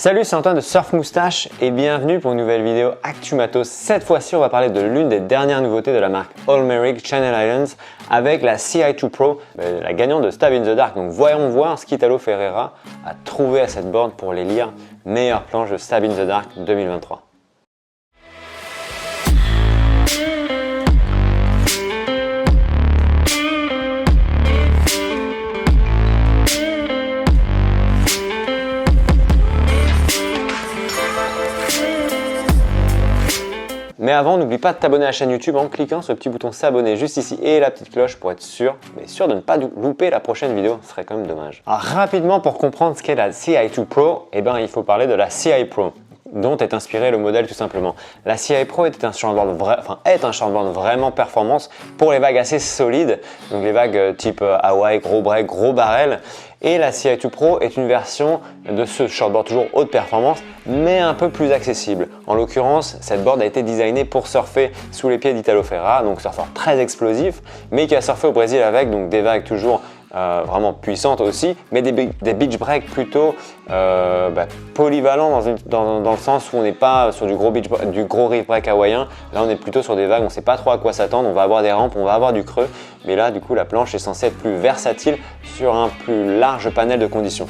Salut, c'est Antoine de Surf Moustache et bienvenue pour une nouvelle vidéo Actu Matos. Cette fois-ci, on va parler de l'une des dernières nouveautés de la marque All Merrick Channel Islands avec la CI2 Pro, la gagnante de Stab in the Dark. Donc voyons voir ce qu'Italo Ferreira a trouvé à cette board pour l'élire meilleure planche de Stab in the Dark 2023. Mais avant, n'oublie pas de t'abonner à la chaîne YouTube en cliquant sur le petit bouton s'abonner juste ici et la petite cloche pour être sûr de ne pas louper la prochaine vidéo, ce serait quand même dommage. Alors rapidement, pour comprendre ce qu'est la CI2 Pro, il faut parler de la CI Pro, dont est inspiré le modèle tout simplement. La CI Pro est un shortboard vraiment performance pour les vagues assez solides, donc les vagues type Hawaii, gros break, gros barrel. Et la CI2 Pro est une version de ce shortboard toujours haute performance, mais un peu plus accessible. En l'occurrence, cette board a été designée pour surfer sous les pieds d'Italo Ferreira, donc surfeur très explosif, mais qui a surfé au Brésil avec donc des vagues toujours vraiment puissantes aussi, mais des beach breaks plutôt polyvalents dans le sens où on n'est pas sur du gros reef break hawaïen. Là, on est plutôt sur des vagues, on ne sait pas trop à quoi s'attendre, on va avoir des rampes, on va avoir du creux, mais là, du coup, la planche est censée être plus versatile sur un plus large panel de conditions.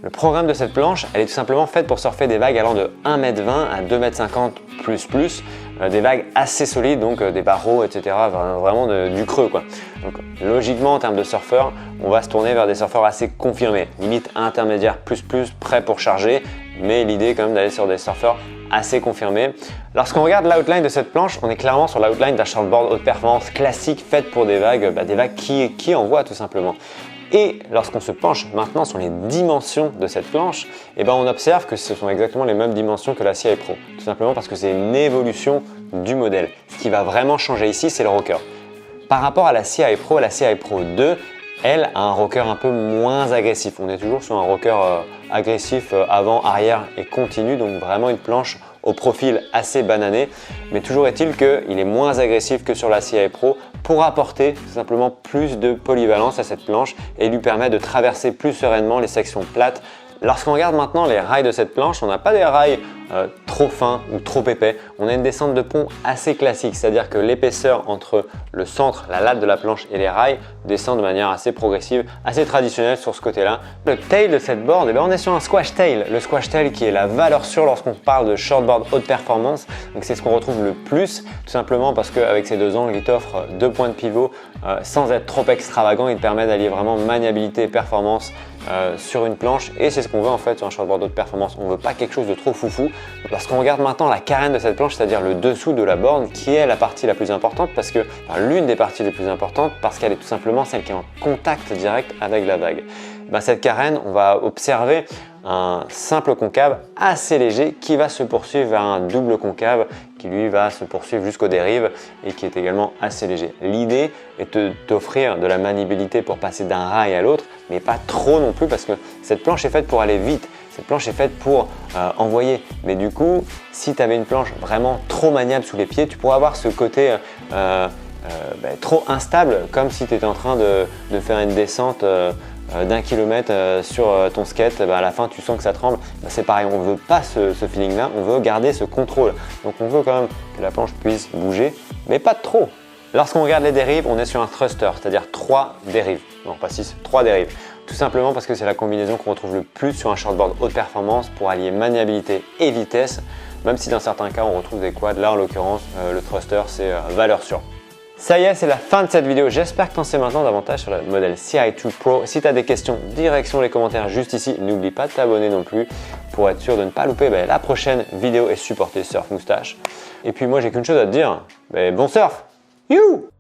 Le programme de cette planche, elle est tout simplement faite pour surfer des vagues allant de 1,20 m à 2,50 m++, des vagues assez solides, donc des barreaux, etc. Vraiment du creux, quoi. Donc logiquement, en termes de surfeurs, on va se tourner vers des surfeurs assez confirmés, limite intermédiaire plus, prêts pour charger, mais l'idée est quand même d'aller sur des surfeurs assez confirmés. Lorsqu'on regarde l'outline de cette planche, on est clairement sur l'outline d'un shortboard haute performance classique faite pour des vagues qui envoient tout simplement. Et lorsqu'on se penche maintenant sur les dimensions de cette planche, on observe que ce sont exactement les mêmes dimensions que la CI Pro. Tout simplement parce que c'est une évolution du modèle. Ce qui va vraiment changer ici, c'est le rocker. Par rapport à la CI Pro 2, elle a un rocker un peu moins agressif. On est toujours sur un rocker agressif avant, arrière et continu, donc vraiment une planche au profil assez banané, mais toujours est-il qu'il est moins agressif que sur la CI Pro pour apporter tout simplement plus de polyvalence à cette planche et lui permettre de traverser plus sereinement les sections plates. Lorsqu'on regarde maintenant les rails de cette planche, on n'a pas des rails trop fins ou trop épais. On a une descente de pont assez classique, c'est-à-dire que l'épaisseur entre le centre, la latte de la planche et les rails descend de manière assez progressive, assez traditionnelle sur ce côté-là. Le tail de cette board, on est sur un squash tail. Le squash tail qui est la valeur sûre lorsqu'on parle de shortboard haute performance. Donc c'est ce qu'on retrouve le plus, tout simplement parce qu'avec ces deux angles, il t'offre deux points de pivot sans être trop extravagant. Il te permet d'allier vraiment maniabilité et performance sur une planche, et c'est ce qu'on veut en fait sur un shortboard haute performance. On ne veut pas quelque chose de trop foufou. Lorsqu'on regarde maintenant la carène de cette planche, c'est-à-dire le dessous de la borne, qui est la partie la plus importante, l'une des parties les plus importantes, parce qu'elle est tout simplement celle qui est en contact direct avec la vague. Cette carène, on va observer un simple concave assez léger qui va se poursuivre vers un double concave qui lui va se poursuivre jusqu'aux dérives et qui est également assez léger. L'idée est d'offrir de la maniabilité pour passer d'un rail à l'autre, mais pas trop non plus, parce que cette planche est faite pour aller vite. Cette planche est faite pour envoyer, mais du coup, si tu avais une planche vraiment trop maniable sous les pieds, tu pourrais avoir ce côté trop instable, comme si tu étais en train de faire une descente d'1 kilomètre sur ton skate. À la fin, tu sens que ça tremble. C'est pareil, on ne veut pas ce feeling-là, on veut garder ce contrôle. Donc on veut quand même que la planche puisse bouger, mais pas trop. Lorsqu'on regarde les dérives, on est sur un thruster, c'est-à-dire 3 dérives. Non, pas 6, 3 dérives. Tout simplement parce que c'est la combinaison qu'on retrouve le plus sur un shortboard haute performance pour allier maniabilité et vitesse, même si dans certains cas on retrouve des quads. Là en l'occurrence, le thruster c'est valeur sûre. Ça y est, c'est la fin de cette vidéo. J'espère que tu en sais maintenant davantage sur le modèle CI2 Pro. Si tu as des questions, direction les commentaires juste ici. N'oublie pas de t'abonner non plus pour être sûr de ne pas louper la prochaine vidéo et supporter Surf Moustache. Et puis moi j'ai qu'une chose à te dire, bon surf! You!